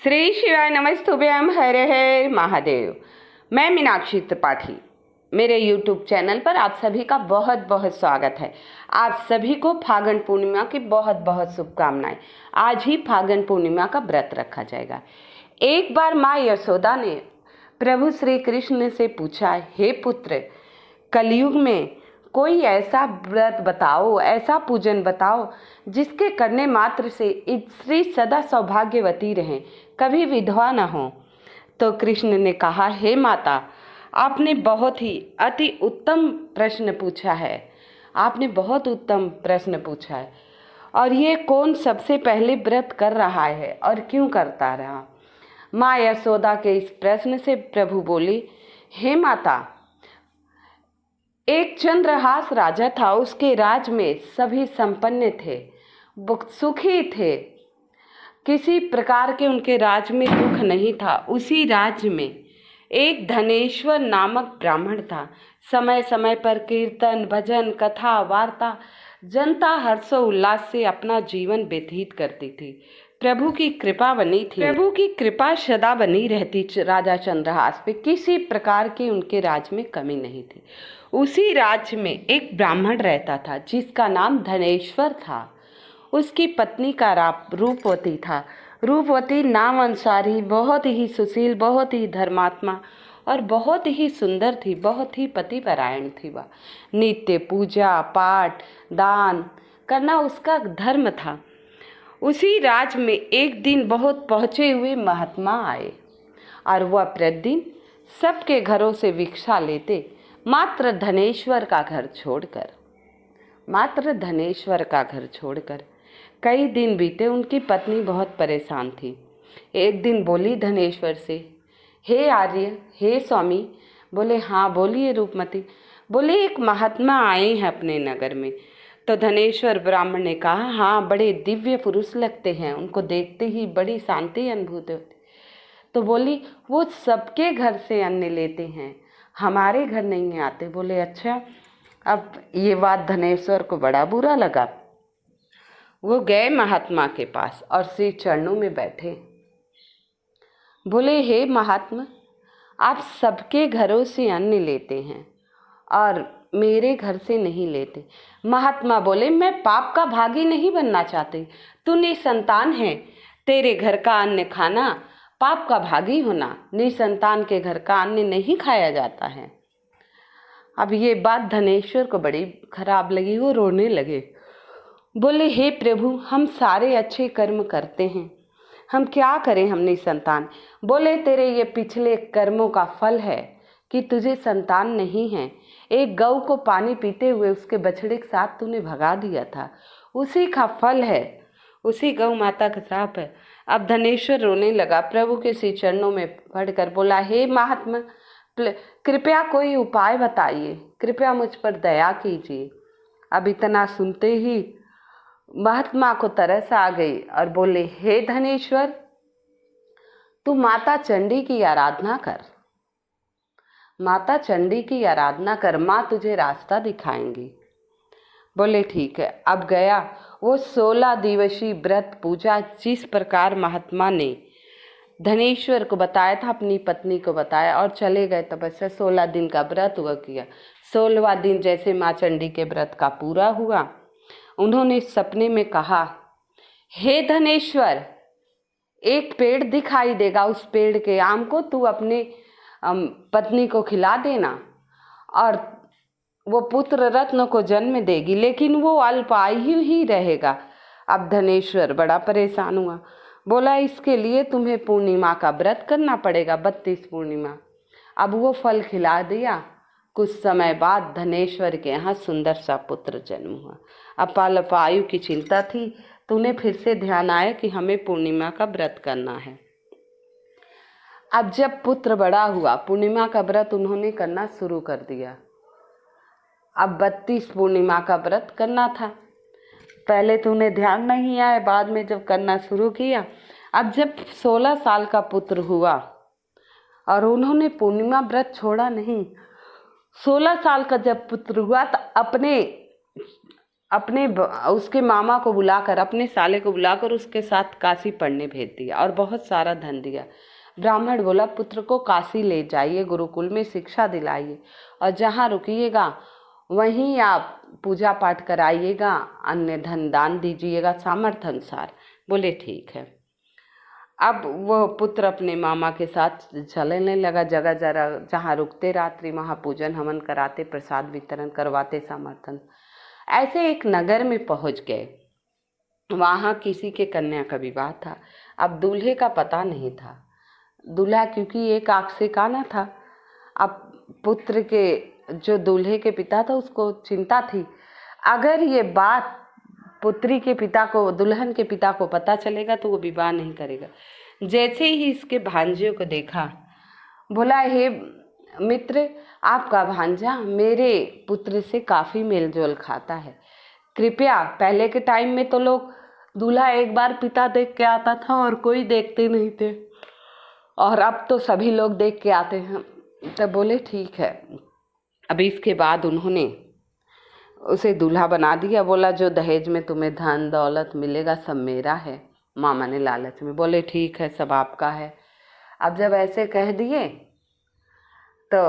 श्री शिवाय नमस्तुभ्यम हर हर महादेव। मैं मीनाक्षी त्रिपाठी, मेरे YouTube चैनल पर आप सभी का बहुत बहुत स्वागत है। आप सभी को फागुन पूर्णिमा की बहुत बहुत शुभकामनाएं। आज ही फागुन पूर्णिमा का व्रत रखा जाएगा। एक बार माँ यशोदा ने प्रभु श्री कृष्ण से पूछा, हे पुत्र, कलयुग में कोई ऐसा व्रत बताओ, ऐसा पूजन बताओ जिसके करने मात्र से स्त्री सदा सौभाग्यवती रहें, कभी विधवा न हो। तो कृष्ण ने कहा, हे माता, आपने बहुत ही अति उत्तम प्रश्न पूछा है। आपने बहुत उत्तम प्रश्न पूछा है। और ये कौन सबसे पहले व्रत कर रहा है और क्यों करता रहा? माँ यशोदा के इस प्रश्न से प्रभु बोली, हे माता, एक चंद्रहास राजा था। उसके राज में सभी संपन्न थे, सुखी थे, किसी प्रकार के उनके राज में दुख नहीं था। उसी राज्य में एक धनेश्वर नामक ब्राह्मण था। समय समय पर कीर्तन, भजन, कथा, वार्ता, जनता हर्षोल्लास से अपना जीवन व्यतीत करती थी। प्रभु की कृपा बनी थी, प्रभु की कृपा सदा बनी रहती राजा चंद्रहास पे। किसी प्रकार की उनके राज में कमी नहीं थी। उसी राज्य में एक ब्राह्मण रहता था जिसका नाम धनेश्वर था। उसकी पत्नी का रूपवती था। रूपवती नाम अनुसारी बहुत ही सुशील, बहुत ही धर्मात्मा और बहुत ही सुंदर थी, बहुत ही पतिपरायण थी। वह नित्य पूजा पाठ दान करना उसका धर्म था। उसी राज्य में एक दिन बहुत पहुँचे हुए महात्मा आए और वह प्रतिदिन सबके घरों से भिक्षा लेते, मात्र धनेश्वर का घर छोड़कर। कई दिन बीते। उनकी पत्नी बहुत परेशान थी। एक दिन बोली धनेश्वर से, हे आर्य, हे स्वामी। बोले, हाँ बोलिए रूपमती। बोले, एक महात्मा आए हैं अपने नगर में। तो धनेश्वर ब्राह्मण ने कहा, हाँ, बड़े दिव्य पुरुष लगते हैं, उनको देखते ही बड़ी शांति अनुभूत होती। तो बोली, वो सबके घर से अन्न लेते हैं, हमारे घर नहीं आते। बोले, अच्छा। अब ये बात धनेश्वर को बड़ा बुरा लगा। वो गए महात्मा के पास और श्री चरणों में बैठे। बोले, हे महात्मा, आप सबके घरों से अन्न लेते हैं और मेरे घर से नहीं लेते। महात्मा बोले, मैं पाप का भागी नहीं बनना चाहती। तू निसंतान है, तेरे घर का अन्न खाना पाप का भागी होना। निसंतान के घर का अन्न नहीं खाया जाता है। अब ये बात धनेश्वर को बड़ी खराब लगी। वो रोने लगे। बोले, हे प्रभु, हम सारे अच्छे कर्म करते हैं, हम क्या करें, हम निसंतान। बोले, तेरे ये पिछले कर्मों का फल है कि तुझे संतान नहीं है। एक गऊ को पानी पीते हुए उसके बछड़े के साथ तूने भगा दिया था, उसी का फल है, उसी गौ माता का श्राप है। अब धनेश्वर रोने लगा। प्रभु के श्री चरणों में पड़कर बोला, हे महात्मा, कृपया कोई उपाय बताइए, कृपया मुझ पर दया कीजिए। अब इतना सुनते ही महात्मा को तरस आ गई और बोले, हे धनेश्वर, तू माता चंडी की आराधना कर, माता चंडी की आराधना कर, माँ तुझे रास्ता दिखाएंगी। बोले, ठीक है। अब गया वो 16 दिवसीय व्रत पूजा, जिस प्रकार महात्मा ने धनेश्वर को बताया था, अपनी पत्नी को बताया और चले गए तपस्या। 16 दिन का व्रत हुआ किया। 16वां दिन जैसे माँ चंडी के व्रत का पूरा हुआ, उन्होंने सपने में कहा, हे धनेश्वर, एक पेड़ दिखाई देगा, उस पेड़ के आम को तू अपने पत्नी को खिला देना और वो पुत्र रत्न को जन्म देगी, लेकिन वो अल्पायु ही रहेगा। अब धनेश्वर बड़ा परेशान हुआ। बोला, इसके लिए तुम्हें पूर्णिमा का व्रत करना पड़ेगा, 32 पूर्णिमा। अब वो फल खिला दिया। कुछ समय बाद धनेश्वर के यहाँ सुंदर सा पुत्र जन्म हुआ। अल्पायु की चिंता थी, तो उन्हें फिर से ध्यान आया कि हमें पूर्णिमा का व्रत करना है। अब जब पुत्र बड़ा हुआ, पूर्णिमा का व्रत उन्होंने करना शुरू कर दिया। अब 32 पूर्णिमा का व्रत करना था। पहले तो उन्हें ध्यान नहीं आया, बाद में जब करना शुरू किया। अब जब 16 साल का पुत्र हुआ और उन्होंने पूर्णिमा व्रत छोड़ा नहीं, 16 साल का जब पुत्र हुआ तो अपने उसके मामा को बुलाकर, अपने साले को बुलाकर उसके साथ काशी पढ़ने भेज दिया और बहुत सारा धन दिया। ब्राह्मण बोला, पुत्र को काशी ले जाइए, गुरुकुल में शिक्षा दिलाइए और जहाँ रुकिएगा वहीं आप पूजा पाठ कराइएगा, अन्य धन दान दीजिएगा सामर्थ्य अनुसार। बोले ठीक है। अब वो पुत्र अपने मामा के साथ चलने लगा, जगह जगह जहाँ रुकते रात्रि वहाँ पूजन हवन कराते, प्रसाद वितरण करवाते सामर्थ्य। ऐसे एक नगर में पहुँच गए। वहाँ किसी के कन्या का विवाह था। अब दूल्हे का पता नहीं था, दूल्हा क्योंकि एक आँख से काना था। अब पुत्र के जो दूल्हे के पिता था उसको चिंता थी, अगर ये बात पुत्री के पिता को, दुल्हन के पिता को पता चलेगा तो वो विवाह नहीं करेगा। जैसे ही इसके भांजे को देखा, बोला, हे मित्र, आपका भांजा मेरे पुत्र से काफ़ी मेलजोल खाता है, कृपया। पहले के टाइम में तो लोग दूल्हा एक बार पिता देख के आता था और कोई देखते नहीं थे, और अब तो सभी लोग देख के आते हैं। तब बोले ठीक है। अभी इसके बाद उन्होंने उसे दूल्हा बना दिया। बोला, जो दहेज में तुम्हें धन दौलत मिलेगा सब मेरा है। मामा ने लालच में बोले ठीक है, सब आपका है। अब जब ऐसे कह दिए तो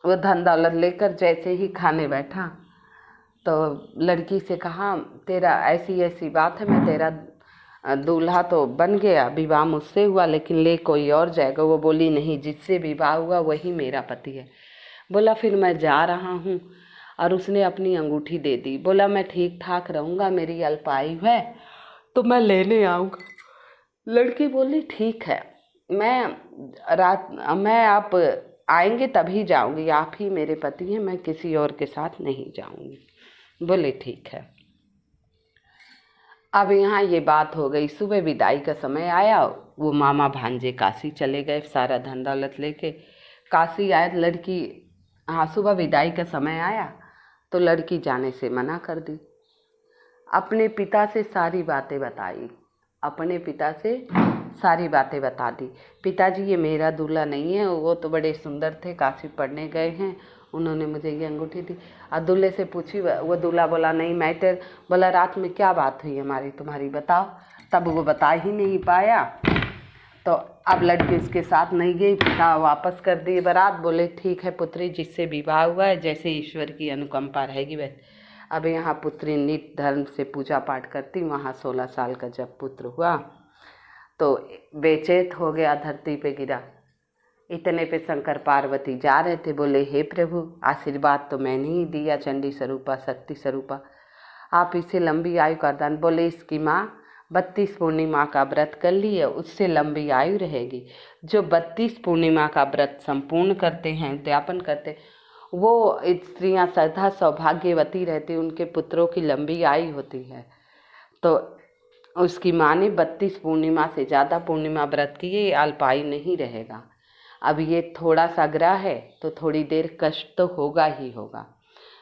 वो धन दौलत लेकर जैसे ही खाने बैठा तो लड़की से कहा, तेरा ऐसी ऐसी बात है, मैं तेरा दूल्हा तो बन गया, विवाह मुझसे हुआ, लेकिन ले कोई और जाएगा। वो बोली नहीं, जिससे विवाह हुआ वही मेरा पति है। बोला फिर मैं जा रहा हूँ, और उसने अपनी अंगूठी दे दी। बोला मैं ठीक ठाक रहूँगा, मेरी अल्पायु है तो मैं लेने आऊँगा। लड़की बोली ठीक है, मैं आप आएंगे तभी जाऊँगी, आप ही मेरे पति हैं, मैं किसी और के साथ नहीं जाऊँगी। बोले ठीक है। अब यहाँ ये बात हो गई। सुबह विदाई का समय आया, वो मामा भांजे काशी चले गए, सारा धन दौलत लेके काशी आए। लड़की, हाँ, सुबह विदाई का समय आया तो लड़की जाने से मना कर दी। अपने पिता से सारी बातें बताई, अपने पिता से सारी बातें बता दी। पिताजी, ये मेरा दूल्हा नहीं है, वो तो बड़े सुंदर थे, काशी पढ़ने गए हैं, उन्होंने मुझे ये अंगूठी दी। और दूल्हे से पूछी, वो दूल्हा बोला नहीं मैं तेरे। बोला रात में क्या बात हुई हमारी तुम्हारी, बताओ। तब वो बता ही नहीं पाया। तो अब लड़की उसके साथ नहीं गई, पिता वापस कर दी बारात। बोले ठीक है पुत्री, जिससे विवाह हुआ है, जैसे ईश्वर की अनुकंपा रहेगी वैसे। अब यहाँ पुत्री नित्य धर्म से पूजा पाठ करती। वहाँ 16 साल का जब पुत्र हुआ तो बेचैत हो गया, धरती पे गिरा। इतने पे शंकर पार्वती जा रहे थे। बोले हे प्रभु, आशीर्वाद तो मैंने ही दिया, चंडी स्वरूपा शक्ति स्वरूपा, आप इसे लंबी आयु का दान। बोले इसकी माँ 32 पूर्णिमा का व्रत कर ली है, उससे लंबी आयु रहेगी। जो 32 पूर्णिमा का व्रत संपूर्ण करते हैं, उद्यापन करते, वो स्त्रियाँ सदा सौभाग्यवती रहती, उनके पुत्रों की लंबी आयु होती है। तो उसकी माँ ने 32 पूर्णिमा से ज़्यादा पूर्णिमा व्रत किए, अल्पायु नहीं रहेगा। अब ये थोड़ा सा ग्रह है तो थोड़ी देर कष्ट तो होगा ही होगा।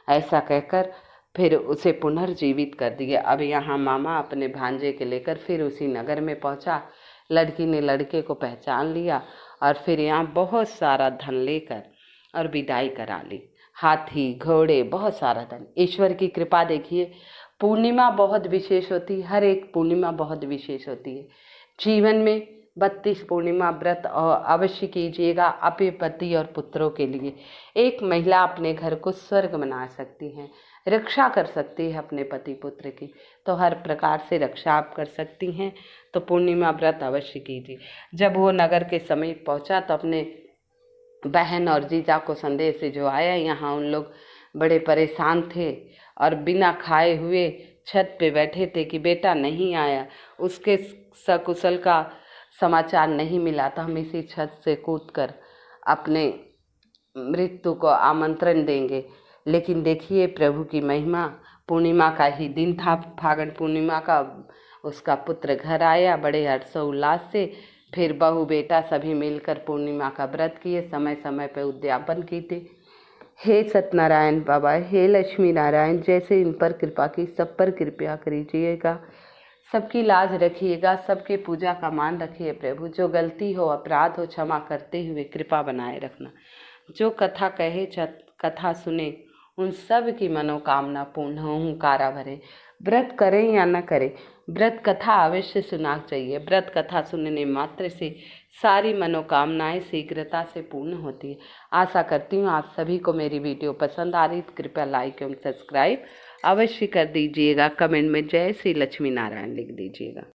ऐसा कहकर फिर उसे पुनर्जीवित कर दिया। अब यहाँ मामा अपने भांजे के लेकर फिर उसी नगर में पहुँचा। लड़की ने लड़के को पहचान लिया और फिर यहाँ बहुत सारा धन लेकर और विदाई करा ली। हाथी घोड़े, बहुत सारा धन। ईश्वर की कृपा देखिए, पूर्णिमा बहुत विशेष होती है, हर एक पूर्णिमा बहुत विशेष होती है। जीवन में 32 पूर्णिमा व्रत और अवश्य कीजिएगा अपने पति और पुत्रों के लिए। एक महिला अपने घर को स्वर्ग बना सकती है, रक्षा कर सकती है अपने पति पुत्र की, तो हर प्रकार से रक्षा आप कर सकती हैं। तो पूर्णिमा व्रत अवश्य कीजिए। जब वो नगर के समीप पहुंचा तो अपने बहन और जीजा को संदेश जो आया, यहाँ उन लोग बड़े परेशान थे और बिना खाए हुए छत पे बैठे थे कि बेटा नहीं आया, उसके सकुशल का समाचार नहीं मिला, तो हम इसी छत से कूदकर अपने मृत्यु को आमंत्रण देंगे। लेकिन देखिए प्रभु की महिमा, पूर्णिमा का ही दिन था, फागुन पूर्णिमा का, उसका पुत्र घर आया बड़े हर्षोल्लास से। फिर बहू बेटा सभी मिलकर पूर्णिमा का व्रत किए, समय समय पर उद्यापन किए। हे सत्यनारायण बाबा, हे लक्ष्मी नारायण, जैसे इन पर कृपा की सब पर कृपया करिएगा, सबकी लाज रखिएगा, सबके पूजा का मान रखिए प्रभु। जो गलती हो अपराध हो क्षमा करते हुए कृपा बनाए रखना। जो कथा कहे कथा सुने उन सब की मनोकामना पूर्ण हो, हुंकारा भरे। व्रत करें या न करें, व्रत कथा अवश्य सुनना चाहिए। व्रत कथा सुनने मात्र से सारी मनोकामनाएं शीघ्रता से पूर्ण होती है। आशा करती हूँ आप सभी को मेरी वीडियो पसंद आ रही, तो कृपया लाइक एवं सब्सक्राइब अवश्य कर दीजिएगा। कमेंट में जय श्री लक्ष्मी नारायण लिख दीजिएगा।